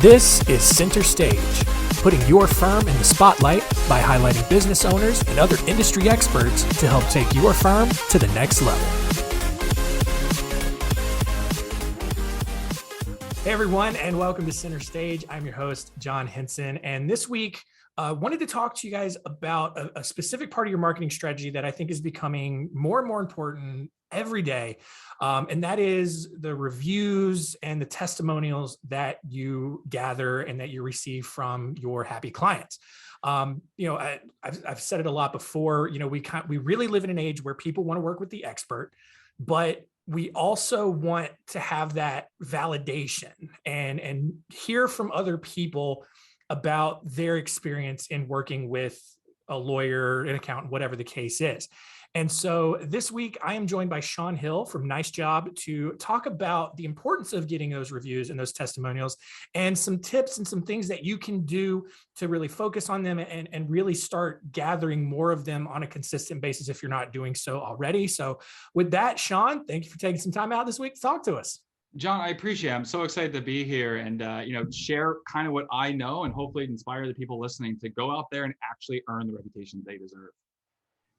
This is Center Stage, putting your firm in the spotlight by highlighting business owners and other industry experts to help take your firm to the next level. Hey everyone, and welcome to Center Stage. I'm your host, John Henson, and this week, wanted to talk to you guys about a specific part of your marketing strategy that I think is becoming more and more important every day. And that is the reviews and the testimonials that you gather and that you receive from your happy clients. I've said it a lot before, we really live in an age where people want to work with the expert, but we also want to have that validation and hear from other people about their experience in working with a lawyer, an accountant, whatever the case is. And so this week, I am joined by Shawn Hill from NiceJob to talk about the importance of getting those reviews and those testimonials and some tips and some things that you can do to really focus on them and really start gathering more of them on a consistent basis if you're not doing so already. So with that, Shawn, thank you for taking some time out this week to talk to us. John, I appreciate it. I'm so excited to be here and, share kind of what I know and hopefully inspire the people listening to go out there and actually earn the reputation they deserve.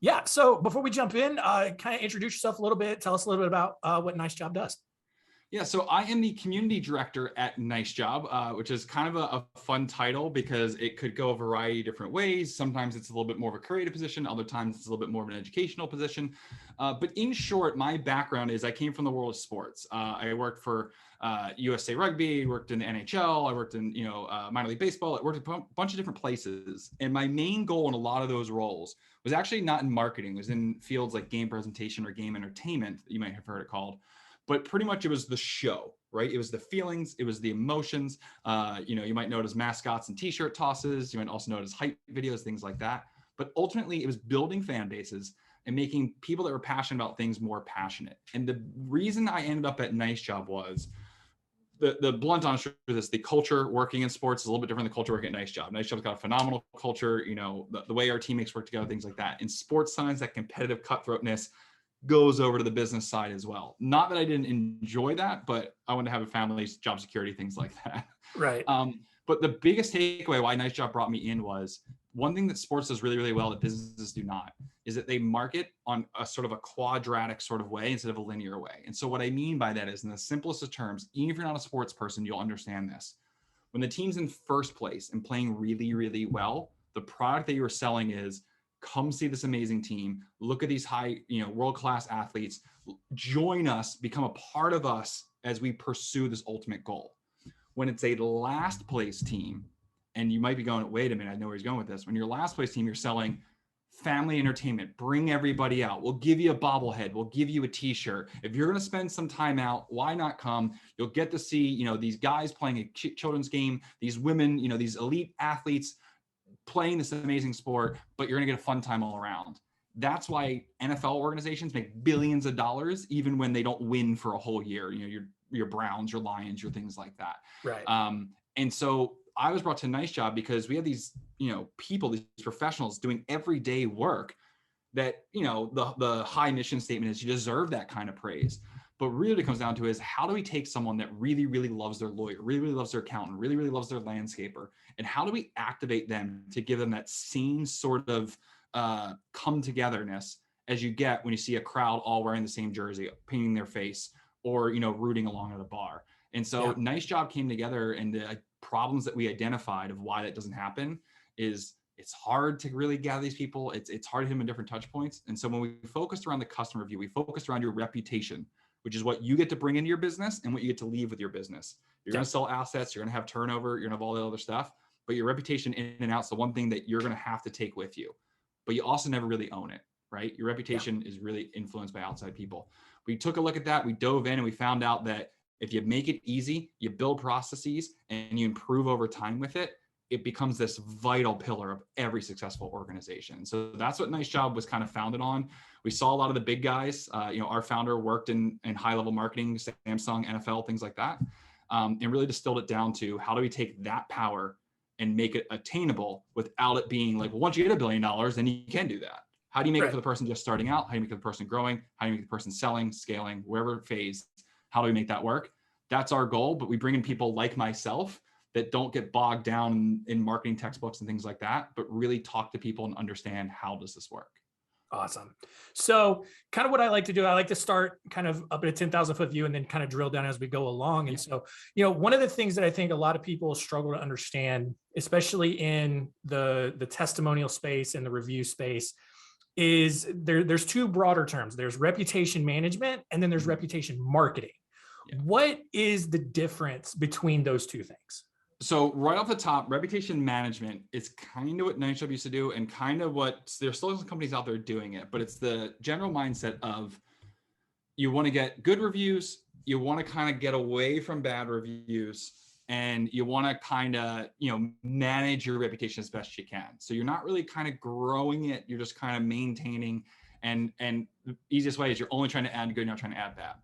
Yeah. So before we jump in, kind of introduce yourself a little bit. Tell us a little bit about what NiceJob does. Yeah, so I am the community director at NiceJob, which is kind of a fun title because it could go a variety of different ways. Sometimes it's a little bit more of a creative position. Other times it's a little bit more of an educational position. But in short, my background is I came from the world of sports. I worked for USA Rugby, worked in the NHL, I worked in minor league baseball, I worked at a bunch of different places. And my main goal in a lot of those roles was actually not in marketing, it was in fields like game presentation or game entertainment, you might have heard it called. But pretty much it was the show, right? It was the feelings, it was the emotions. You might know it as mascots and t-shirt tosses. You might also know it as hype videos, things like that. But ultimately it was building fan bases and making people that were passionate about things more passionate. And the reason I ended up at NiceJob was the blunt honest truth is the culture working in sports is a little bit different than the culture working at NiceJob. NiceJob's got a phenomenal culture, the way our teammates work together, things like that. In sports science, that competitive cutthroatness goes over to the business side as well. Not that I didn't enjoy that, but I want to have a family, job security, things like that. Right. But the biggest takeaway why NiceJob brought me in was one thing that sports does really, really well that businesses do not is that they market on a sort of a quadratic sort of way instead of a linear way. And so what I mean by that is in the simplest of terms, even if you're not a sports person, you'll understand this. When the team's in first place and playing really, really well, the product that you're selling is come see this amazing team, look at these high, world-class athletes, join us, become a part of us as we pursue this ultimate goal. When it's a last place team, and you might be going, wait a minute, I know where he's going with this. When you're last place team, you're selling family entertainment, bring everybody out. We'll give you a bobblehead. We'll give you a t-shirt. If you're going to spend some time out, why not come? You'll get to see, these guys playing a children's game, these women, these elite athletes playing this amazing sport, but you're going to get a fun time all around. That's why NFL organizations make billions of dollars, even when they don't win for a whole year. Your Browns, your Lions, your things like that. Right. And so I was brought to NiceJob because we have these, people, these professionals doing everyday work that, the high mission statement is you deserve that kind of praise. But really what it comes down to is how do we take someone that really, really loves their lawyer, really, really loves their accountant, really, really loves their landscaper, and how do we activate them to give them that same sort of come togetherness as you get when you see a crowd all wearing the same jersey, painting their face, or, rooting along at a bar. And so NiceJob came together, and the problems that we identified of why that doesn't happen is it's hard to really gather these people. It's hard to hit them in different touch points. And so when we focused around the customer view, we focused around your reputation, which is what you get to bring into your business and what you get to leave with your business. You're going to sell assets, you're going to have turnover, you're going to have all the other stuff, but your reputation in and out is the one thing that you're going to have to take with you. But you also never really own it, right? Your reputation is really influenced by outside people. We took a look at that, we dove in, and we found out that if you make it easy, you build processes, and you improve over time with it, it becomes this vital pillar of every successful organization. So that's what NiceJob was kind of founded on. We saw a lot of the big guys. Our founder worked in high-level marketing, Samsung, NFL, things like that, and really distilled it down to how do we take that power and make it attainable without it being like, well, once you get $1 billion, then you can do that. How do you make it for the person just starting out? How do you make it for the person growing? How do you make the person selling, scaling, wherever phase? How do we make that work? That's our goal, but we bring in people like myself that don't get bogged down in marketing textbooks and things like that, but really talk to people and understand how does this work. Awesome. So kind of what I like to do, I like to start kind of up at a 10,000 foot view and then kind of drill down as we go along. And so, one of the things that I think a lot of people struggle to understand, especially in the testimonial space and the review space, is there's two broader terms. There's reputation management and then there's reputation marketing. Yeah. What is the difference between those two things? So right off the top, reputation management is kind of what NiceJob used to do, and kind of what there's still some companies out there doing it, but it's the general mindset of you want to get good reviews, you want to kind of get away from bad reviews, and you want to kind of, manage your reputation as best you can. So you're not really kind of growing it, you're just kind of maintaining, and the easiest way is you're only trying to add good, you're not trying to add bad.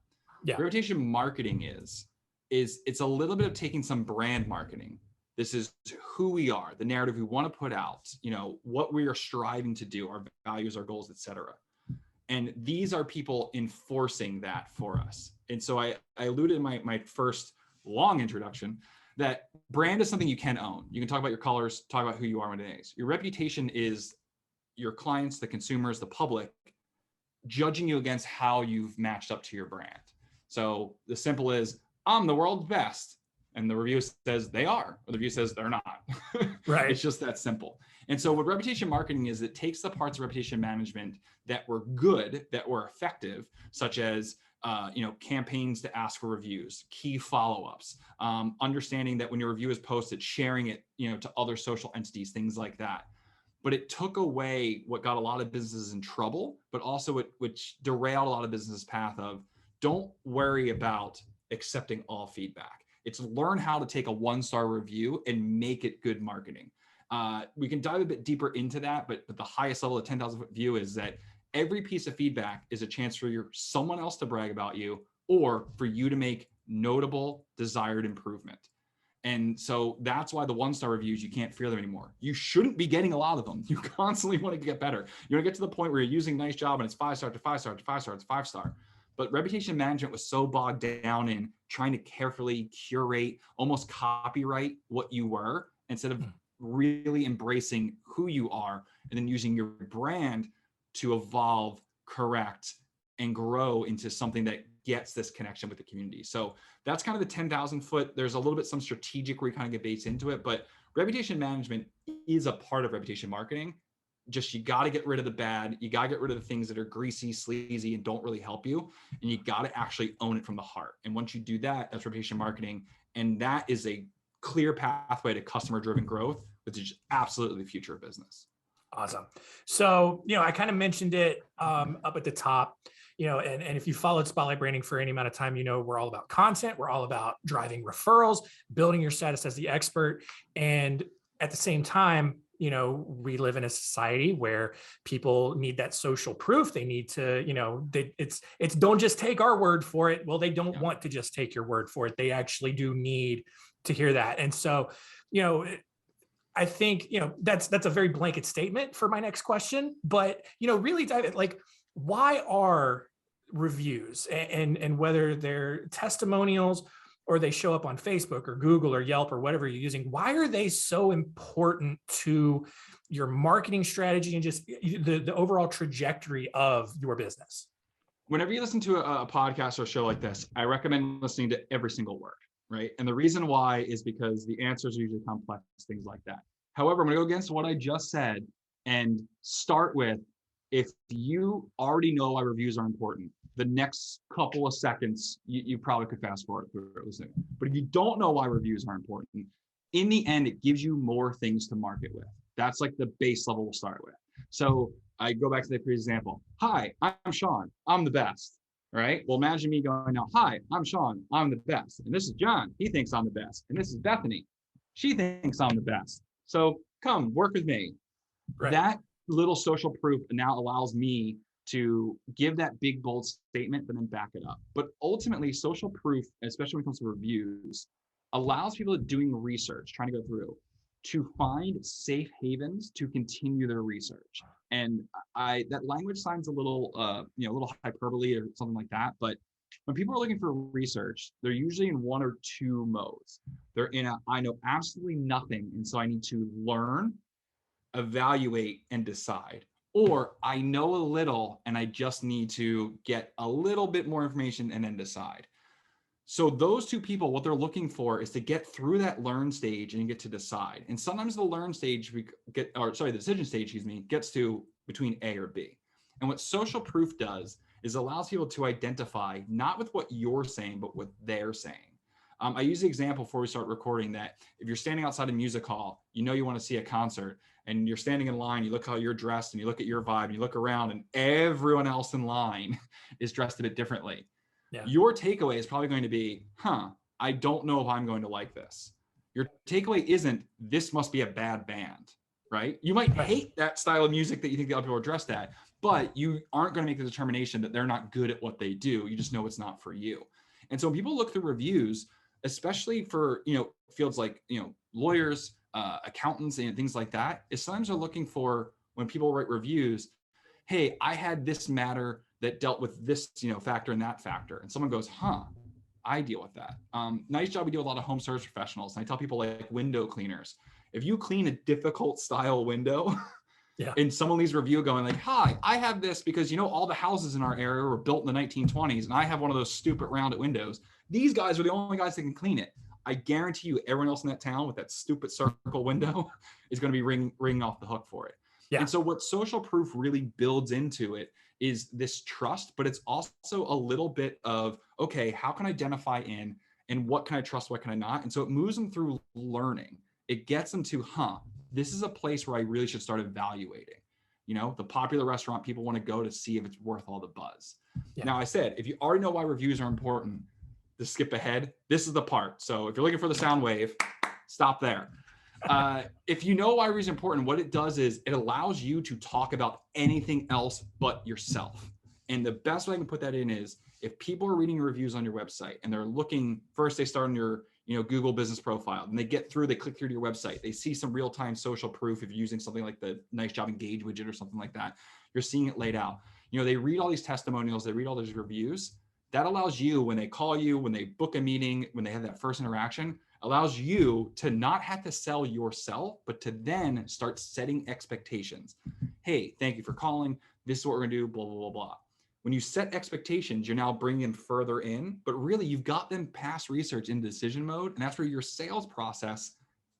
Yeah. Reputation marketing is it's a little bit of taking some brand marketing. This is who we are, the narrative we want to put out, what we are striving to do, our values, our goals, etc. And these are people enforcing that for us. And so I alluded in my first long introduction that brand is something you can own. You can talk about your colors, talk about who you are nowadays. Your reputation is your clients, the consumers, the public, judging you against how you've matched up to your brand. So the simple is, I'm the world's best. And the review says they are, or the review says they're not. Right. It's just that simple. And so what reputation marketing is, it takes the parts of reputation management that were good, that were effective, such as, campaigns to ask for reviews, key follow-ups, understanding that when your review is posted, sharing it, to other social entities, things like that. But it took away what got a lot of businesses in trouble, but also which derailed a lot of businesses' path of, don't worry about accepting all feedback. It's learn how to take a 1-star review and make it good marketing. We can dive a bit deeper into that, but the highest level of 10,000 foot view is that every piece of feedback is a chance for someone else to brag about you, or for you to make notable desired improvement. And so that's why the 1-star reviews, you can't fear them anymore. You shouldn't be getting a lot of them. You constantly want to get better. You want to get to the point where you're using NiceJob and it's 5-star to 5-star to 5-star to 5-star. But reputation management was so bogged down in trying to carefully curate, almost copyright what you were, instead of really embracing who you are and then using your brand to evolve, correct, and grow into something that gets this connection with the community. So that's kind of the 10,000 foot. There's a little bit some strategic where you kind of get based into it, but reputation management is a part of reputation marketing. Just, you got to get rid of the bad. You got to get rid of the things that are greasy, sleazy, and don't really help you. And you got to actually own it from the heart. And once you do that, that's reputation marketing. And that is a clear pathway to customer-driven growth, which is absolutely the future of business. Awesome. So, I kind of mentioned it up at the top, and if you followed Spotlight Branding for any amount of time, we're all about content. We're all about driving referrals, building your status as the expert. And at the same time, we live in a society where people need that social proof. They need to, it's don't just take our word for it. Well, they don't want to just take your word for it. They actually do need to hear that. And so, I think, that's a very blanket statement for my next question, but, really dive in, like, why are reviews and whether they're testimonials or they show up on Facebook or Google or Yelp or whatever you're using, why are they so important to your marketing strategy and just the overall trajectory of your business? Whenever you listen to a podcast or a show like this, I recommend listening to every single word, right? And the reason why is because the answers are usually complex, things like that. However, I'm going to go against what I just said and start with, if you already know why reviews are important, the next couple of seconds, you probably could fast forward through listening. But if you don't know why reviews are important, in the end, it gives you more things to market with. That's like the base level we'll start with. So I go back to the previous example. Hi, I'm Shawn. I'm the best. Right? Well, imagine me going now, hi, I'm Shawn. I'm the best. And this is John. He thinks I'm the best. And this is Bethany. She thinks I'm the best. So come work with me. Right. That little social proof now allows me to give that big, bold statement, but then back it up. But ultimately, social proof, especially when it comes to reviews, allows people doing research, trying to go through, to find safe havens to continue their research. And that language sounds a little, a little hyperbole or something like that, but When people are looking for research, they're usually in one or two modes. They're in a, I know absolutely nothing, and so I need to learn, evaluate, and decide. Or I know a little and I just need to get a little bit more information and then decide. So those two people, what they're looking for is to get through that learn stage and get to decide. And sometimes the learn stage the decision stage, gets to between A or B. And what social proof does is allows people to identify not with what you're saying, but what they're saying. I use the example before we start recording that if you're standing outside a music hall, you know you want to see a concert, and you're standing in line, you look how you're dressed, and you look at your vibe, and you look around, and everyone else in line is dressed a bit differently. Yeah. Your takeaway is probably going to be, I don't know if I'm going to like this. Your takeaway isn't, this must be a bad band, right? You might hate that style of music that you think the other people are dressed at, but you aren't going to make the determination that they're not good at what they do. You just know it's not for you. And so when people look through reviews, especially for, fields like, lawyers, accountants, and things like that, is sometimes they're looking for, when people write reviews, hey, I had this matter that dealt with this, factor and that factor. And someone goes, I deal with that. NiceJob, we deal with a lot of home service professionals. And I tell people like window cleaners, if you clean a difficult style window, and someone leaves a review going like, hi, I have this because, all the houses in our area were built in the 1920s and I have one of those stupid rounded windows. These guys are the only guys that can clean it. I guarantee you everyone else in that town with that stupid circle window is going to be ringing off the hook for it. Yeah. And so what social proof really builds into it is this trust, but it's also a little bit of, okay, how can I identify in, and what can I trust, what can I not? And so it moves them through learning. It gets them to, this is a place where I really should start evaluating. The popular restaurant people want to go to see if it's worth all the buzz. Yeah. Now I said, if you already know why reviews are important, to skip ahead, this is the part. So if you're looking for the sound wave, stop there. If you know why reviews are important, what it does is it allows you to talk about anything else but yourself. And the best way I can put that in is if people are reading reviews on your website and they're looking, first they start on your Google business profile, and they get through, they click through to your website, they see some real-time social proof if you're using something like the NiceJob Engage widget or something like that. You're seeing it laid out. They read all these testimonials, they read all these reviews. That allows you, when they call you, when they book a meeting, when they have that first interaction, allows you to not have to sell yourself, but to then start setting expectations. Hey, thank you for calling. This is what we're gonna do, blah, blah, blah, blah. When you set expectations, you're now bringing them further in, but really you've got them past research into decision mode. And that's where your sales process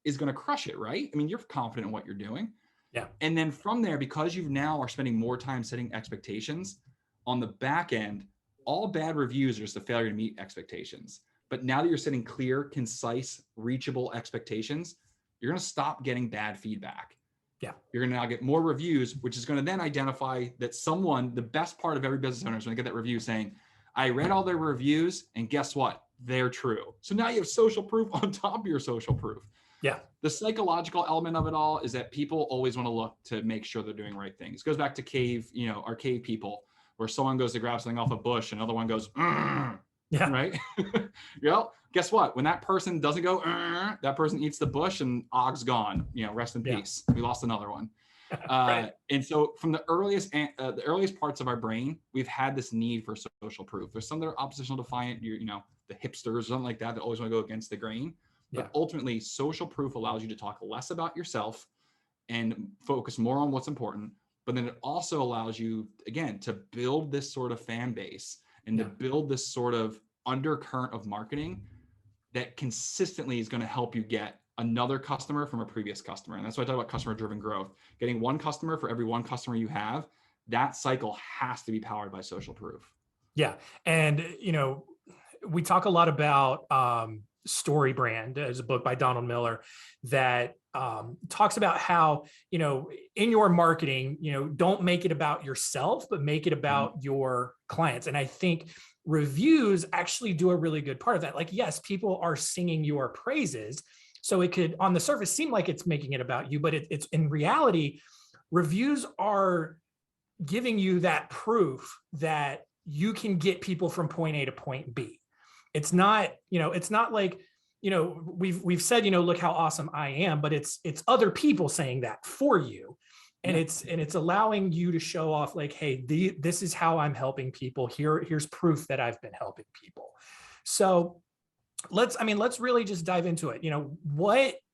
is gonna crush it, right? I mean, you're confident in what you're doing. Yeah. And then from there, because you now are spending more time setting expectations on the back end, all bad reviews are just a failure to meet expectations. But now that you're setting clear, concise, reachable expectations, you're going to stop getting bad feedback. Yeah. You're going to now get more reviews, which is going to then identify that someone, the best part of every business owner is when they get that review saying, I read all their reviews and guess what? They're true. So now you have social proof on top of your social proof. Yeah. The psychological element of it all is that people always want to look to make sure they're doing right things. It goes back to our cave people, where someone goes to grab something off a bush and another one goes, right? Guess what? When that person doesn't go, that person eats the bush and og's gone, rest in peace. We lost another one. Right. And so from the earliest parts of our brain, we've had this need for social proof. There's some that are oppositional defiant, the hipsters or something like that always want to go against the grain. But ultimately, social proof allows you to talk less about yourself and focus more on what's important. But then it also allows you, again, to build this sort of fan base and to build this sort of undercurrent of marketing that consistently is going to help you get another customer from a previous customer. And that's why I talk about customer-driven growth. Getting one customer for every one customer you have, that cycle has to be powered by social proof. Yeah. And, we talk a lot about Story Brand, as a book by Donald Miller that talks about how, in your marketing, don't make it about yourself, but make it about your clients. And I think reviews actually do a really good part of that. Like, yes, people are singing your praises. So it could, on the surface, seem like it's making it about you, but it's in reality, reviews are giving you that proof that you can get people from point A to point B. It's not, it's not like, we've said, look how awesome I am, but it's other people saying that for you. And it's allowing you to show off like, hey, this is how I'm helping people. Here's proof that I've been helping people. So let's really just dive into it.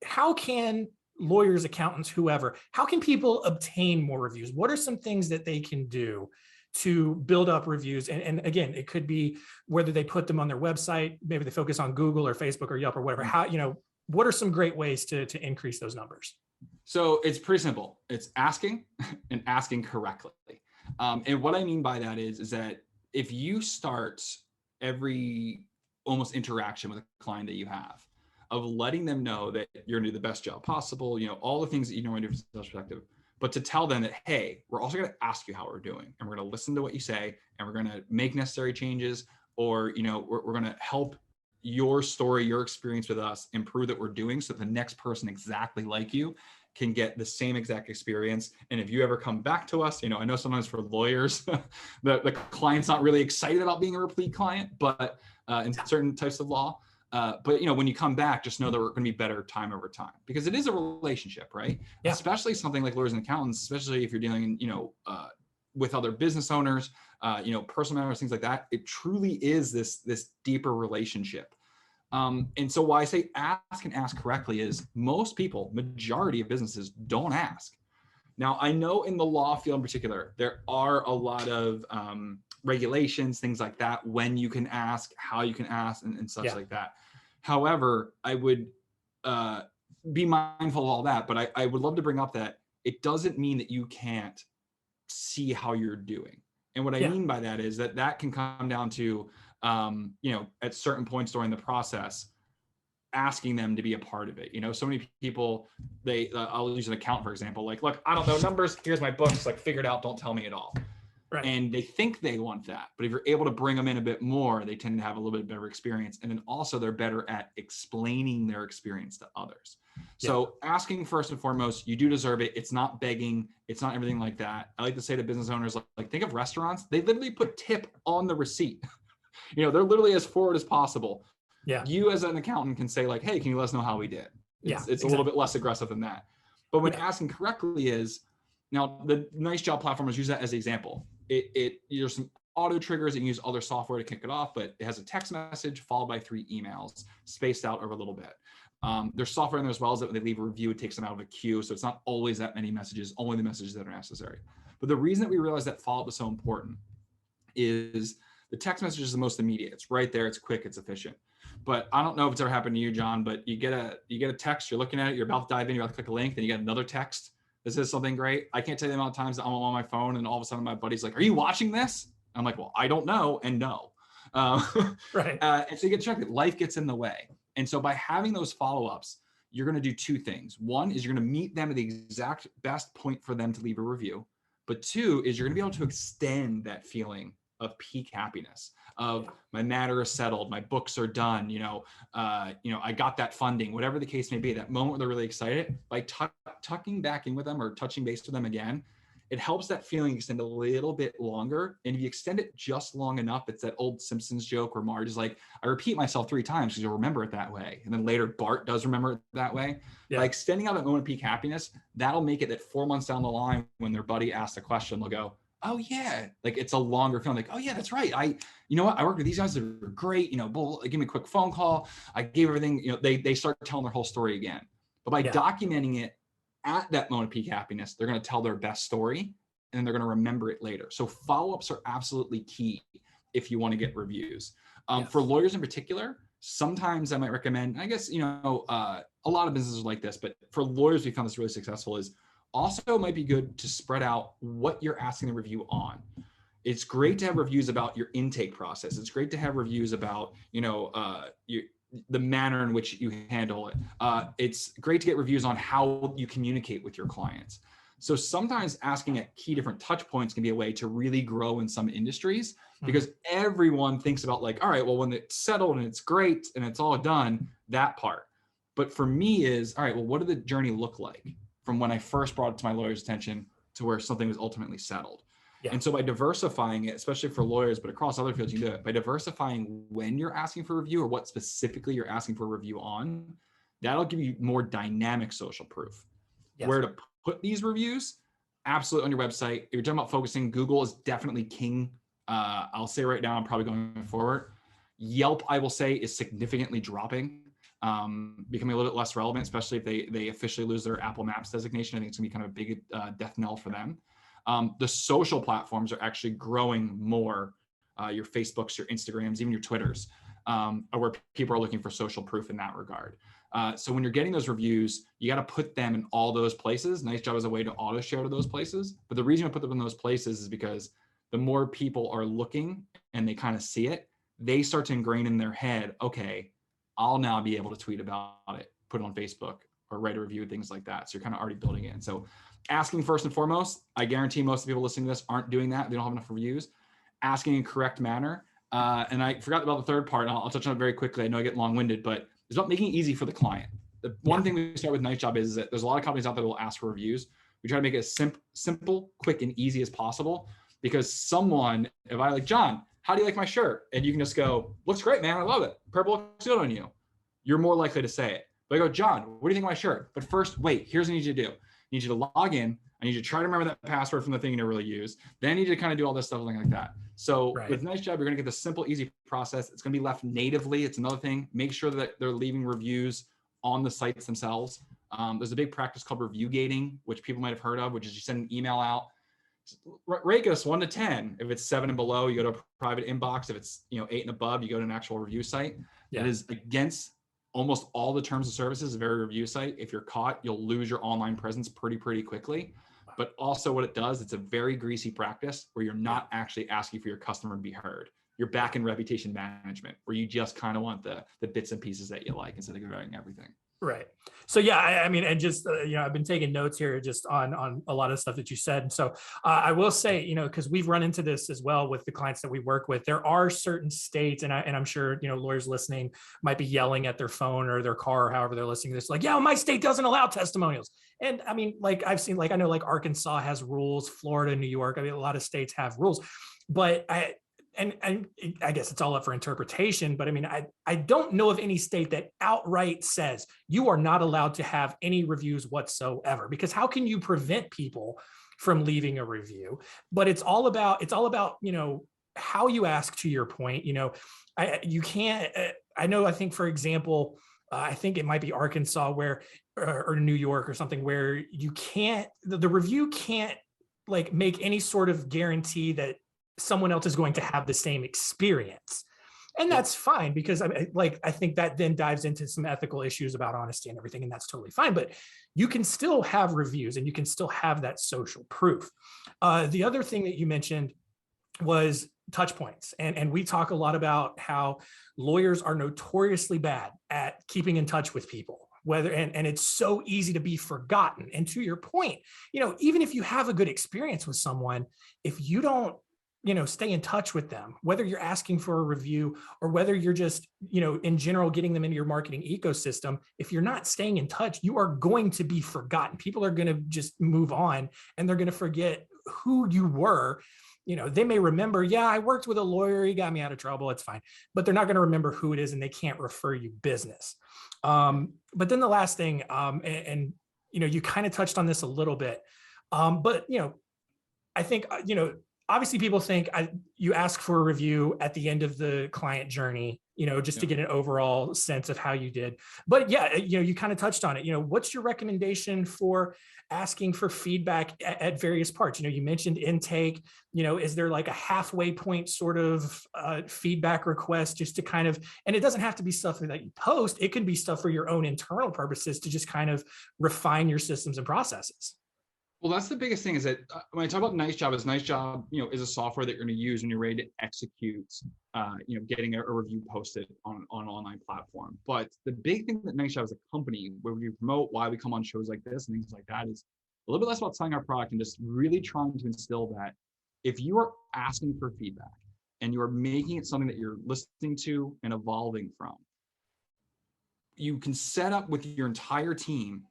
How can lawyers, accountants, whoever, how can people obtain more reviews? What are some things that they can do to build up reviews? And again, it could be whether they put them on their website, maybe they focus on Google or Facebook or Yelp or whatever. What are some great ways to increase those numbers? So it's pretty simple. It's asking and asking correctly. And what I mean by that is that if you start every almost interaction with a client that you have of letting them know that you're going to do the best job possible, all the things that you know from a sales perspective, but to tell them that, hey, we're also going to ask you how we're doing, and we're going to listen to what you say, and we're going to make necessary changes, or, we're going to help your story, your experience with us improve that we're doing so that the next person exactly like you can get the same exact experience. And if you ever come back to us, I know sometimes for lawyers, the client's not really excited about being a repeat client, but in certain types of law, but when you come back, just know that we're going to be better time over time, because it is a relationship, right? Yeah. Especially something like lawyers and accountants, especially if you're dealing, with other business owners, personal matters, things like that. It truly is this deeper relationship. And so why I say ask and ask correctly is most people, majority of businesses don't ask. Now, I know in the law field in particular, there are a lot of regulations, things like that, when you can ask, how you can ask, and such like that. However, I would be mindful of all that, but I would love to bring up that it doesn't mean that you can't see how you're doing. And what I mean by that is that can come down to, at certain points during the process, asking them to be a part of it. So many people, I'll use an account, for example, like, look, I don't know numbers. Here's my books, like, figure it out. Don't tell me at all. Right. And they think they want that, but if you're able to bring them in a bit more, they tend to have a little bit better experience. And then also they're better at explaining their experience to others. So asking first and foremost, you do deserve it. It's not begging. It's not everything like that. I like to say to business owners, like think of restaurants. They literally put tip on the receipt. They're literally as forward as possible. Yeah. You as an accountant can say like, hey, can you let us know how we did? It's a little bit less aggressive than that. But when asking correctly is, now the NiceJob platformers use that as an example. There's some auto triggers and you use other software to kick it off, but it has a text message followed by 3 emails spaced out over a little bit. There's software in there as well as that when they leave a review, it takes them out of a queue. So it's not always that many messages, only the messages that are necessary. But the reason that we realized that follow-up is so important is the text message is the most immediate. It's right there. It's quick. It's efficient. But I don't know if it's ever happened to you, John, but you get a text, you're looking at it, you're about to dive in, you're about to click a link, then you get another text. This is something great. I can't tell you the amount of times that I'm on my phone and all of a sudden my buddy's like, are you watching this? I'm like, well, I don't know. And no. Right. And so you get distracted. Life gets in the way. And so by having those follow-ups, you're going to do 2 things. One is you're going to meet them at the exact best point for them to leave a review. But 2 is you're going to be able to extend that feeling of peak happiness of my matter is settled, my books are done, I got that funding, whatever the case may be, that moment where they're really excited, by tucking back in with them or touching base with them again, it helps that feeling extend a little bit longer. And if you extend it just long enough, it's that old Simpsons joke where Marge is like, I repeat myself 3 times because you'll remember it that way. And then later Bart does remember it that way. Yeah. By extending out that moment of peak happiness, that'll make it that 4 months down the line, when their buddy asks a question, they'll go, oh yeah, like it's a longer feeling, like, oh yeah, that's right. You know what? I worked with these guys that are great, they give me a quick phone call. I gave everything, they start telling their whole story again. But by documenting it at that moment of peak happiness, they're going to tell their best story and they're going to remember it later. So follow-ups are absolutely key if you want to get reviews. For lawyers in particular, sometimes I might recommend, I guess, a lot of businesses are like this, but for lawyers, we found this really successful is also might be good to spread out what you're asking the review on. It's great to have reviews about your intake process. It's great to have reviews about, the manner in which you handle it. It's great to get reviews on how you communicate with your clients. So sometimes asking at key different touch points can be a way to really grow in some industries, because everyone thinks about like, all right, well, when it's settled and it's great and it's all done, that part. But for me is, all right, well, what did the journey look like from when I first brought it to my lawyer's attention to where something was ultimately settled? Yeah. And so by diversifying it, especially for lawyers, but across other fields, you can do it by diversifying when you're asking for a review or what specifically you're asking for a review on. That'll give you more dynamic social proof. Yes. Where to put these reviews, absolutely on your website. If you're talking about focusing, Google is definitely king. I'll say right now, I'm probably going forward. Yelp, I will say, is significantly dropping, becoming a little bit less relevant, especially if they officially lose their Apple Maps designation. I think it's gonna be kind of a big death knell for them. The social platforms are actually growing more. Your Facebooks, your Instagrams, even your Twitters, are where people are looking for social proof in that regard. So when you're getting those reviews, you got to put them in all those places. NiceJob is a way to auto share to those places. But the reason I put them in those places is because the more people are looking and they kind of see it, they start to ingrain in their head, okay, I'll now be able to tweet about it, put it on Facebook, or write a review, things like that. So you're kind of already building it in. So asking first and foremost, I guarantee most of the people listening to this aren't doing that. They don't have enough reviews. Asking in correct manner. And I forgot about the third part. I'll touch on it very quickly. I know I get long-winded, but it's about making it easy for the client. The one thing we start with NiceJob is that there's a lot of companies out there that will ask for reviews. We try to make it as simple, quick, and easy as possible, because someone, if I like, John, how do you like my shirt? And you can just go, looks great, man. I love it. Purple looks good on you. You're more likely to say it. But I go, John, what do you think of my shirt? But first, wait, here's what I need you to do. I need you to log in. I need you to try to remember that password from the thing you never really use. Then I need you to kind of do all this stuff like that. So with NiceJob, you're going to get the simple, easy process. It's going to be left natively. It's another thing. Make sure that they're leaving reviews on the sites themselves. There's a big practice called review gating, which people might have heard of, which is you send an email out, rate us 1 to 10. If it's 7 and below, you go to a private inbox. If it's 8 and above, you go to an actual review site. It is against almost all the terms of services, a very review site. If you're caught, you'll lose your online presence pretty quickly. But also what it does, it's a very greasy practice where you're not actually asking for your customer to be heard. You're back in reputation management, where you just kind of want the bits and pieces that you like instead of writing everything. Right. So yeah, I mean, and just I've been taking notes here just on a lot of stuff that you said. And so I will say, because we've run into this as well with the clients that we work with. There are certain states, and I'm sure lawyers listening might be yelling at their phone or their car or however they're listening to this, like, yeah, my state doesn't allow testimonials. And I mean, like I've seen, like I know, like Arkansas has rules, Florida, New York. I mean, a lot of states have rules, but And I guess it's all up for interpretation, but I mean, I don't know of any state that outright says you are not allowed to have any reviews whatsoever, because how can you prevent people from leaving a review? But it's all about, how you ask, to your point. You can't, I think, for example, I think it might be Arkansas or New York or something, where you can't, the review can't like make any sort of guarantee that someone else is going to have the same experience. And that's fine, because I think that then dives into some ethical issues about honesty and everything, and that's totally fine. But you can still have reviews and you can still have that social proof. The other thing that you mentioned was touch points. And we talk a lot about how lawyers are notoriously bad at keeping in touch with people, and it's so easy to be forgotten. And to your point, even if you have a good experience with someone, if you don't stay in touch with them, whether you're asking for a review or whether you're just, in general, getting them into your marketing ecosystem, if you're not staying in touch, you are going to be forgotten. People are going to just move on and they're going to forget who you were. They may remember, yeah, I worked with a lawyer, he got me out of trouble, it's fine, but they're not going to remember who it is, and they can't refer you business. But then the last thing, and you kind of touched on this a little bit, but I think, obviously people think you ask for a review at the end of the client journey, just to get an overall sense of how you did. But yeah, you kind of touched on it. What's your recommendation for asking for feedback at various parts? You mentioned intake. Is there like a halfway point sort of feedback request, just to kind of, and it doesn't have to be stuff that you post. It could be stuff for your own internal purposes to just kind of refine your systems and processes. Well, that's the biggest thing, is that when I talk about NiceJob, NiceJob, is a software that you're going to use when you're ready to execute, getting a review posted on an online platform. But the big thing that NiceJob as a company, where we promote, why we come on shows like this and things like that, is a little bit less about selling our product and just really trying to instill that if you are asking for feedback and you are making it something that you're listening to and evolving from, you can set up with your entire team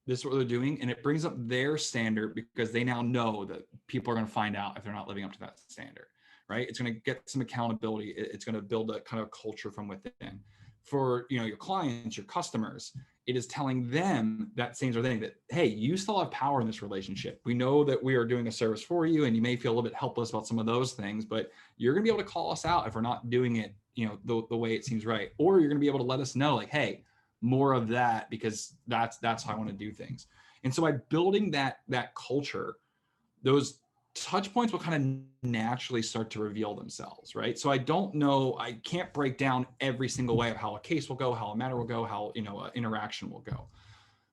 this is what they're doing, and it brings up their standard, because they now know that people are going to find out if they're not living up to that standard, right? It's going to get some accountability. It's going to build a kind of culture from within. For your clients, your customers, it is telling them that same sort of thing, that, hey, you still have power in this relationship. We know that we are doing a service for you, and you may feel a little bit helpless about some of those things, but you're going to be able to call us out if we're not doing it, the way it seems right. Or you're going to be able to let us know, like, hey, more of that, because that's how I want to do things. And so by building that culture, those touch points will kind of naturally start to reveal themselves, right? So I don't know, I can't break down every single way of how a case will go, how a matter will go, how, an interaction will go.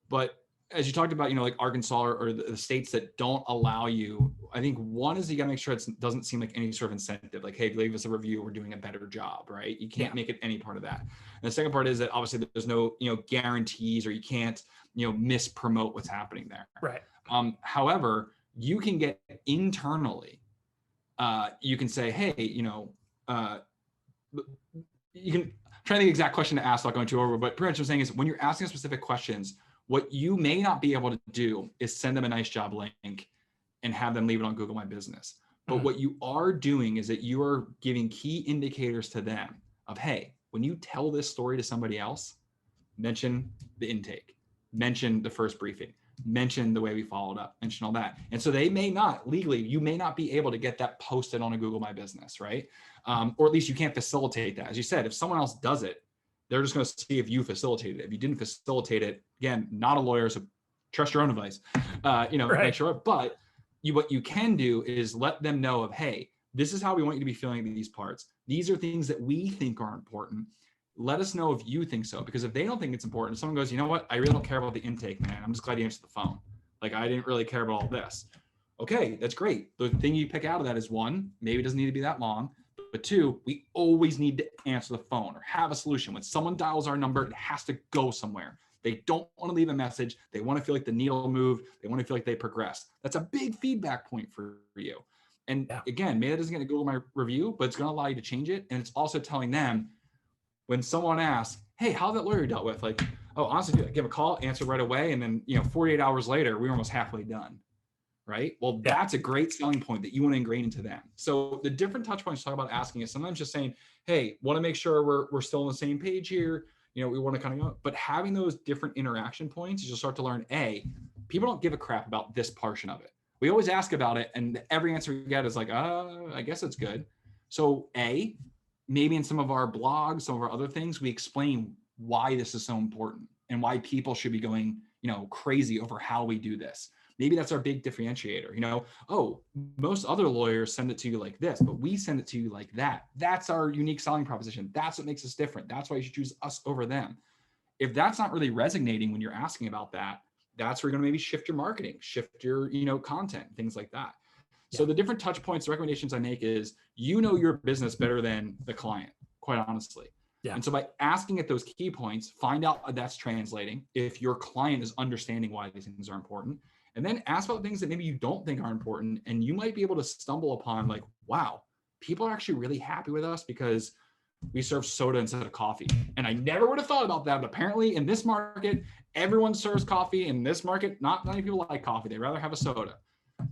But as you talked about, like Arkansas or the states that don't allow you, I think one is you got to make sure it doesn't seem like any sort of incentive, like, hey, leave us a review, we're doing a better job, right? You can't make it any part of that. And the second part is that obviously there's no, guarantees, or you can't, mispromote what's happening there. Right. However, you can get internally, you can say, hey, you can try the exact question to ask, not going too over, but pretty much what I'm saying is, when you're asking specific questions, what you may not be able to do is send them a NiceJob link and have them leave it on Google My Business. But what you are doing is that you are giving key indicators to them of, hey, when you tell this story to somebody else, mention the intake, mention the first briefing, mention the way we followed up, mention all that. And so they may not legally, you may not be able to get that posted on a Google My Business, right? Or at least you can't facilitate that. As you said, if someone else does it, they're just going to see if you facilitated it. If you didn't facilitate it, again, not a lawyer, so trust your own advice, right. Make sure. But what you can do is let them know of, hey, this is how we want you to be feeling these parts. These are things that we think are important. Let us know if you think so. Because if they don't think it's important, if someone goes, you know what, I really don't care about the intake, man. I'm just glad you answered the phone. Like, I didn't really care about all this. Okay, that's great. The thing you pick out of that is, one, maybe it doesn't need to be that long. But two, we always need to answer the phone or have a solution. When someone dials our number, it has to go somewhere. They don't want to leave a message. They want to feel like the needle moved. They want to feel like they progressed. That's a big feedback point for you. And again, maybe that doesn't get to Google My Review, but it's going to allow you to change it. And it's also telling them, when someone asks, hey, how's that lawyer you dealt with? Like, oh, honestly, give a call, answer right away. And then, 48 hours later, we were almost halfway done. Right? Well, that's a great selling point that you want to ingrain into them. So the different touch points talk about asking is sometimes just saying, hey, want to make sure we're still on the same page here. We want to kind of go, but having those different interaction points, you'll start to learn, people don't give a crap about this portion of it. We always ask about it, and every answer we get is like, I guess it's good. So maybe in some of our blogs, some of our other things, we explain why this is so important and why people should be going, crazy over how we do this. Maybe that's our big differentiator. Oh, most other lawyers send it to you like this, but we send it to you like that. That's our unique selling proposition. That's what makes us different. That's why you should choose us over them. If that's not really resonating when you're asking about that, that's where you're going to maybe shift your marketing, shift your, content, things like that. So the different touch points, the recommendations I make is, your business better than the client, quite honestly. And so by asking at those key points, find out if that's translating, if your client is understanding why these things are important. And then ask about things that maybe you don't think are important. And you might be able to stumble upon, like, wow, people are actually really happy with us because we serve soda instead of coffee. And I never would have thought about that. But apparently in this market, everyone serves coffee. In this market, not many people like coffee. They'd rather have a soda.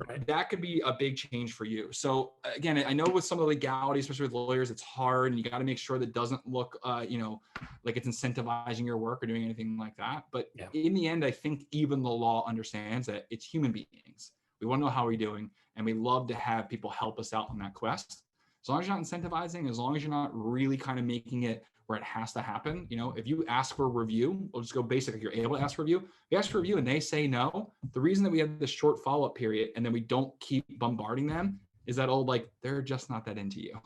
Right? That could be a big change for you. So again, I know with some of the legalities, especially with lawyers, it's hard, and you got to make sure that it doesn't look, like it's incentivizing your work or doing anything like that. But in the end, I think even the law understands that it's human beings. We want to know how we're doing, and we love to have people help us out on that quest. As long as you're not incentivizing, as long as you're not really kind of making it where it has to happen. If you ask for a review, we'll just go basic. If you're able to ask for a review, if you ask for a review and they say no, the reason that we have this short follow-up period and then we don't keep bombarding them is that old, like, they're just not that into you.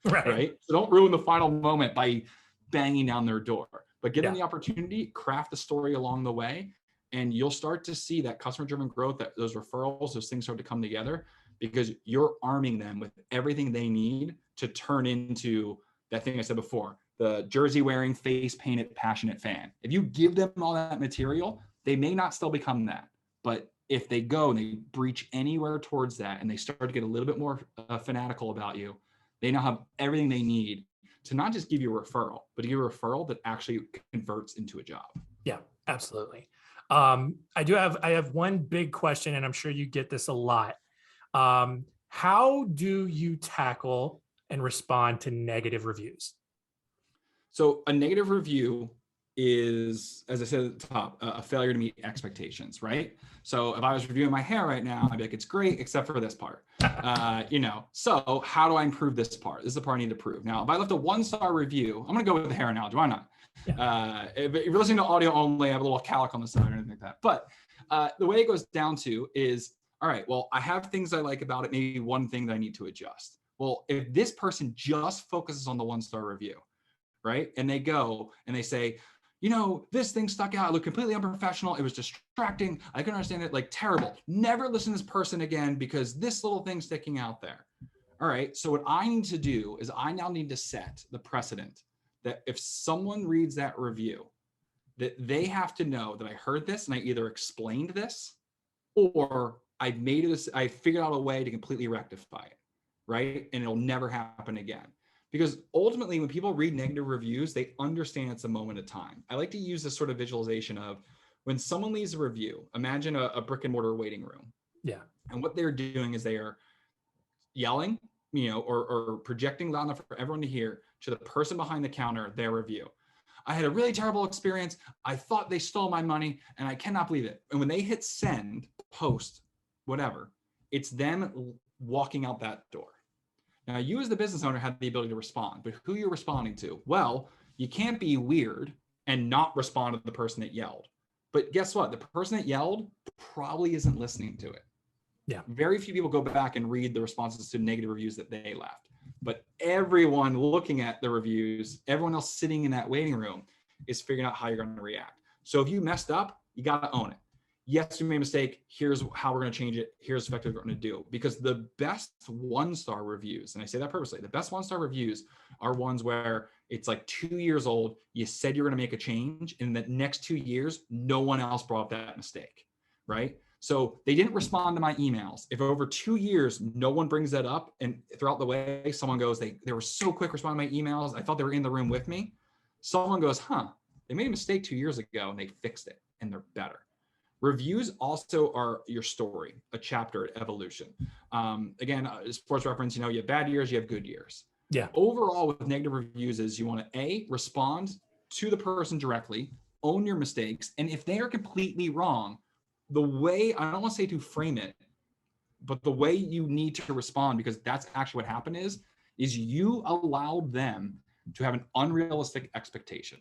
Right? So don't ruin the final moment by banging down their door, but give them the opportunity, craft the story along the way, and you'll start to see that customer-driven growth, that those referrals, those things start to come together because you're arming them with everything they need to turn into that thing I said before, the jersey wearing, face painted, passionate fan. If you give them all that material, they may not still become that. But if they go and they breach anywhere towards that and they start to get a little bit more fanatical about you, they now have everything they need to not just give you a referral, but to give you a referral that actually converts into a job. Yeah, absolutely. I have one big question, and I'm sure you get this a lot. How do you tackle and respond to negative reviews? So a negative review is, as I said at the top, a failure to meet expectations, right? So if I was reviewing my hair right now, I'd be like, it's great, except for this part. So how do I improve this part? This is the part I need to prove. Now, if I left a 1-star review, I'm going to go with the hair analogy. Why not? Yeah. If you're listening to audio only, I have a little calic on the side or anything like that. But the way it goes down to is, all right, well, I have things I like about it, maybe one thing that I need to adjust. Well, if this person just focuses on the 1-star review, right? And they go and they say, this thing stuck out. It looked completely unprofessional. It was distracting. I couldn't understand it. Like, terrible. Never listen to this person again because this little thing's sticking out there. All right. So what I need to do is I now need to set the precedent that if someone reads that review, that they have to know that I heard this and I either explained this or I figured out a way to completely rectify it. Right. And it'll never happen again. Because ultimately, when people read negative reviews, they understand it's a moment of time. I like to use this sort of visualization of when someone leaves a review, imagine a brick and mortar waiting room. Yeah. And what they're doing is they are yelling, or projecting loud enough for everyone to hear to the person behind the counter, their review. I had a really terrible experience. I thought they stole my money and I cannot believe it. And when they hit send, post, whatever, it's them walking out that door. Now, you as the business owner have the ability to respond, but who you're responding to? Well, you can't be weird and not respond to the person that yelled. But guess what? The person that yelled probably isn't listening to it. Yeah. Very few people go back and read the responses to negative reviews that they left. But everyone looking at the reviews, everyone else sitting in that waiting room is figuring out how you're going to react. So if you messed up, you got to own it. Yes, we made a mistake. Here's how we're going to change it. Here's what we're going to do. Because the best 1-star reviews, and I say that purposely, the best 1-star reviews are ones where it's like 2 years old. You said you're going to make a change. And the next 2 years, no one else brought up that mistake, right? So they didn't respond to my emails. If over 2 years, no one brings that up and throughout the way, someone goes, they were so quick responding to my emails. I thought they were in the room with me. Someone goes, they made a mistake 2 years ago and they fixed it and they're better. Reviews also are your story, a chapter at evolution. Again, sports reference, you have bad years, you have good years. Yeah. Overall, with negative reviews is you want to respond to the person directly, own your mistakes. And if they are completely wrong, the way, I don't want to say to frame it, but the way you need to respond, because that's actually what happened is you allowed them to have an unrealistic expectation.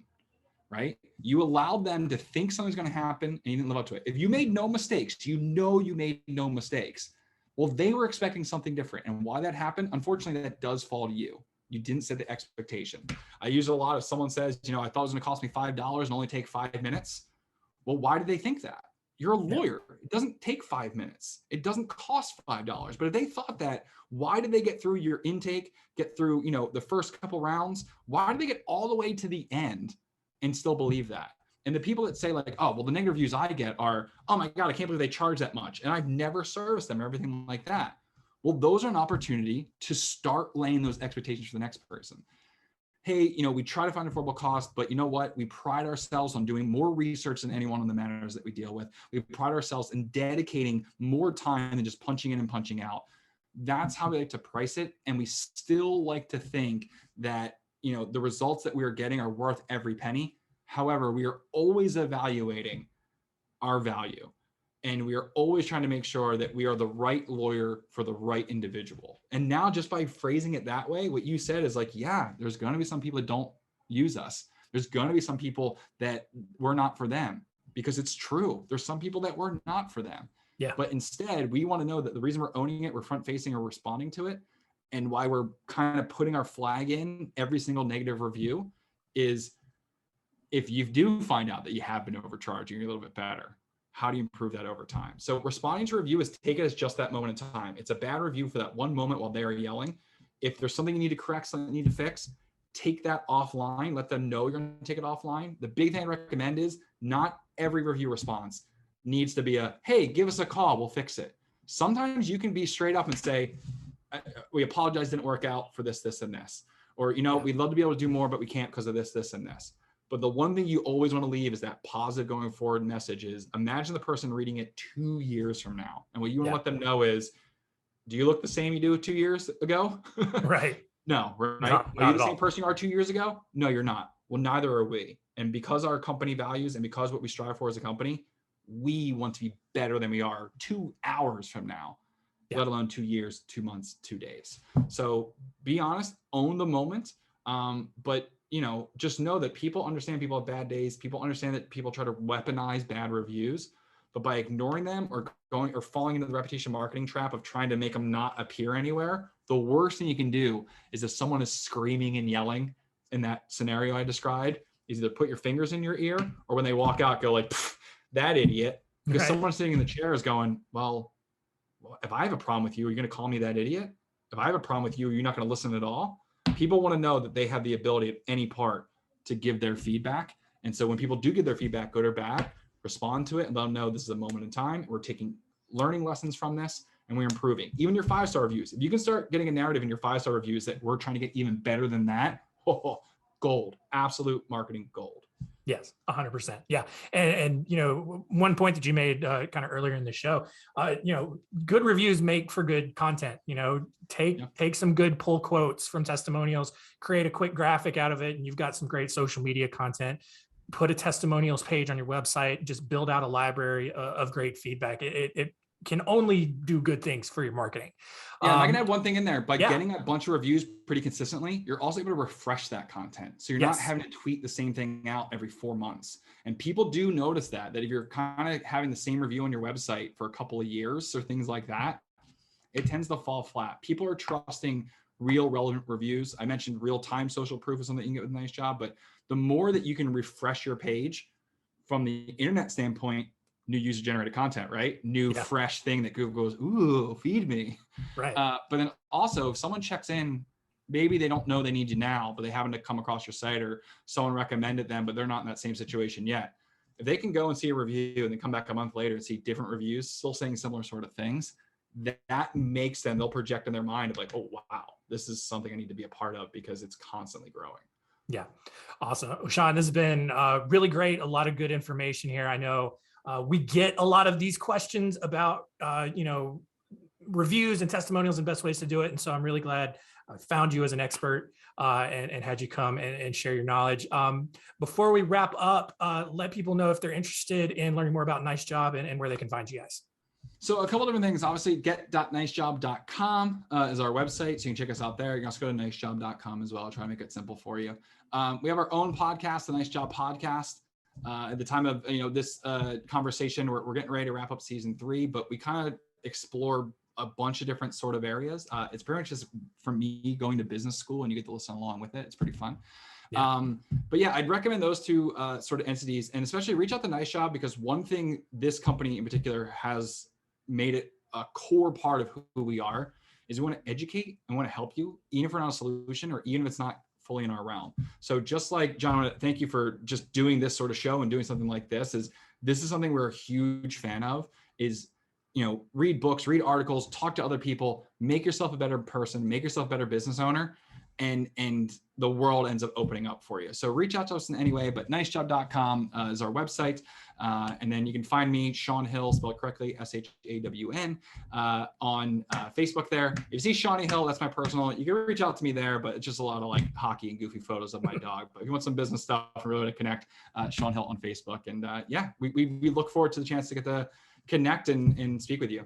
Right? You allowed them to think something's going to happen and you didn't live up to it. If you made no mistakes, you made no mistakes. Well, they were expecting something different. And why that happened, unfortunately, that does fall to you. You didn't set the expectation. I use it a lot if someone says, I thought it was going to cost me $5 and only take 5 minutes. Well, why did they think that? You're a lawyer. It doesn't take 5 minutes. It doesn't cost $5. But if they thought that, why did they get through your intake, get through, the first couple rounds? Why did they get all the way to the end and still believe that? And the people that say like, oh, well, the negative reviews I get are, oh my God, I can't believe they charge that much. And I've never serviced them or everything like that. Well, those are an opportunity to start laying those expectations for the next person. Hey, we try to find affordable cost, but you know what? We pride ourselves on doing more research than anyone on the matters that we deal with. We pride ourselves in dedicating more time than just punching in and punching out. That's how we like to price it. And we still like to think that the results that we are getting are worth every penny. However, we are always evaluating our value and we are always trying to make sure that we are the right lawyer for the right individual. And now just by phrasing it that way, what you said is like, yeah, there's going to be some people that don't use us. There's going to be some people that we're not for them, because it's true. There's some people that we're not for them. Yeah. But instead, we want to know that the reason we're owning it, we're front facing or responding to it, and why we're kind of putting our flag in every single negative review is if you do find out that you have been overcharging, you're a little bit better. How do you improve that over time? So responding to review is take it as just that moment in time. It's a bad review for that one moment while they are yelling. If there's something you need to correct, something you need to fix, take that offline. Let them know you're going to take it offline. The big thing I recommend is not every review response needs to be a, hey, give us a call, we'll fix it. Sometimes you can be straight up and say, we apologize, didn't work out for this, this, and this. Or, we'd love to be able to do more, but we can't because of this, this, and this. But the one thing you always want to leave is that positive going forward message is imagine the person reading it 2 years from now. And what you want to let them know is, do you look the same you do 2 years ago? Right. No, right? Not Are you the at same all. person you are 2 years ago? No, you're not. Well, neither are we. And because our company values and because what we strive for as a company, we want to be better than we are 2 hours from now, let alone 2 years, 2 months, 2 days. So be honest, own the moment. But just know that people understand people have bad days. People understand that people try to weaponize bad reviews, but by ignoring them or falling into the repetition marketing trap of trying to make them not appear anywhere, the worst thing you can do is if someone is screaming and yelling in that scenario I described, is either put your fingers in your ear or when they walk out, go like, that idiot. Because someone sitting in the chair is going, well, if I have a problem with you, are you going to call me that idiot? If I have a problem with you, are you not going to listen at all? People want to know that they have the ability at any part to give their feedback. And so when people do give their feedback, good or bad, respond to it and let them know this is a moment in time. We're taking learning lessons from this and we're improving. Even your 5-star reviews. If you can start getting a narrative in your 5-star reviews that we're trying to get even better than that, gold, absolute marketing gold. Yes, 100%. Yeah. And one point that you made kind of earlier in the show, good reviews make for good content. Take some good pull quotes from testimonials, create a quick graphic out of it, and you've got some great social media content. Put a testimonials page on your website, just build out a library of great feedback. It can only do good things for your marketing. Yeah, and I can add one thing in there. By getting a bunch of reviews pretty consistently, you're also able to refresh that content. So you're not having to tweet the same thing out every 4 months. And people do notice that if you're kind of having the same review on your website for a couple of years or things like that, it tends to fall flat. People are trusting real relevant reviews. I mentioned real-time social proof is something you can get with NiceJob, but the more that you can refresh your page from the internet standpoint, new user-generated content, right? New fresh thing that Google goes, ooh, feed me. Right. But then also, if someone checks in, maybe they don't know they need you now, but they happen to come across your site or someone recommended them, but they're not in that same situation yet. If they can go and see a review and then come back a month later and see different reviews, still saying similar sort of things, that makes them, they'll project in their mind of like, oh, wow, this is something I need to be a part of because it's constantly growing. Yeah. Awesome. Shawn, this has been really great. A lot of good information here. I know we get a lot of these questions about, reviews and testimonials and best ways to do it. And so I'm really glad I found you as an expert and had you come and share your knowledge. Before we wrap up, let people know if they're interested in learning more about NiceJob and where they can find you guys. So a couple different things. Obviously, get.nicejob.com is our website. So you can check us out there. You can also go to nicejob.com as well. I'll try to make it simple for you. We have our own podcast, the NiceJob Podcast. At the time of this conversation, we're getting ready to wrap up season 3, but we kind of explore a bunch of different sort of areas. It's pretty much just for me going to business school and you get to listen along with it. It's pretty fun. Yeah. But yeah, I'd recommend those two sort of entities, and especially reach out to NiceJob, because one thing this company in particular has made it a core part of who we are is we want to educate and want to help you, even if we're not a solution or even if it's not fully in our realm. So just like John, thank you for just doing this sort of show and doing something like this. This is something we're a huge fan of, is read books, read articles, talk to other people, make yourself a better person, make yourself a better business owner, and the world ends up opening up for you. So reach out to us in any way, but nicejob.com is our website. And then you can find me, Shawn Hill, spelled correctly, SHAWN, on Facebook there. If you see Shawn Hill, that's my personal. You can reach out to me there, but it's just a lot of like hockey and goofy photos of my dog. But if you want some business stuff, really to connect, Shawn Hill on Facebook. And we look forward to the chance to get to connect and speak with you.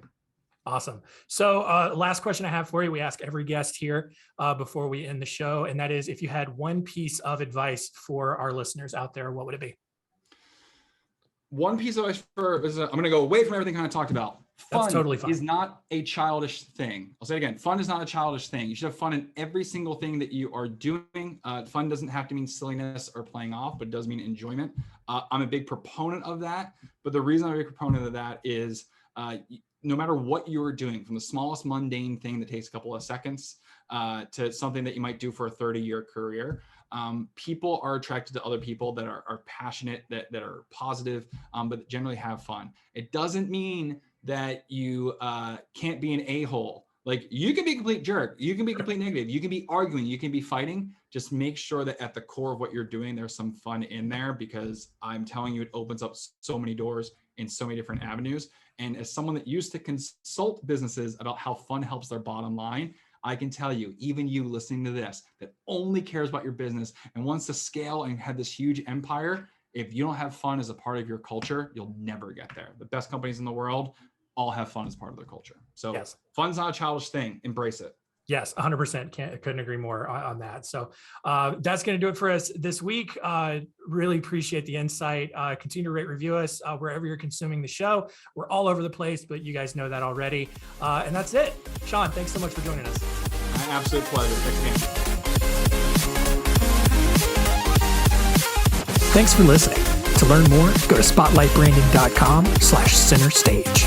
Awesome. So last question I have for you, we ask every guest here before we end the show, and that is, if you had one piece of advice for our listeners out there, what would it be? One piece of advice I'm going to go away from everything kind of talked about. Fun totally fine. Is not a childish thing. I'll say it again. Fun is not a childish thing. You should have fun in every single thing that you are doing. Fun doesn't have to mean silliness or playing off, but it does mean enjoyment. I'm a big proponent of that. But the reason I'm a big proponent of that is no matter what you're doing, from the smallest mundane thing that takes a couple of seconds to something that you might do for a 30-year career, people are attracted to other people that are passionate, that are positive, but generally have fun. It doesn't mean that you can't be an a-hole. Like, you can be a complete jerk, you can be complete negative, you can be arguing, you can be fighting. Just make sure that at the core of what you're doing, there's some fun in there, because I'm telling you, it opens up so many doors in so many different avenues. And as someone that used to consult businesses about how fun helps their bottom line, I can tell you, even you listening to this, that only cares about your business and wants to scale and have this huge empire, if you don't have fun as a part of your culture, you'll never get there. The best companies in the world all have fun as part of their culture. So Yes. Fun's not a childish thing. Embrace it. Yes, 100%. Couldn't agree more on that. So that's going to do it for us this week. Really appreciate the insight. Continue to rate, review us wherever you're consuming the show. We're all over the place, but you guys know that already. And that's it. Shawn, thanks so much for joining us. My absolute pleasure. Thanks again. Thanks for listening. To learn more, go to spotlightbranding.com/center stage.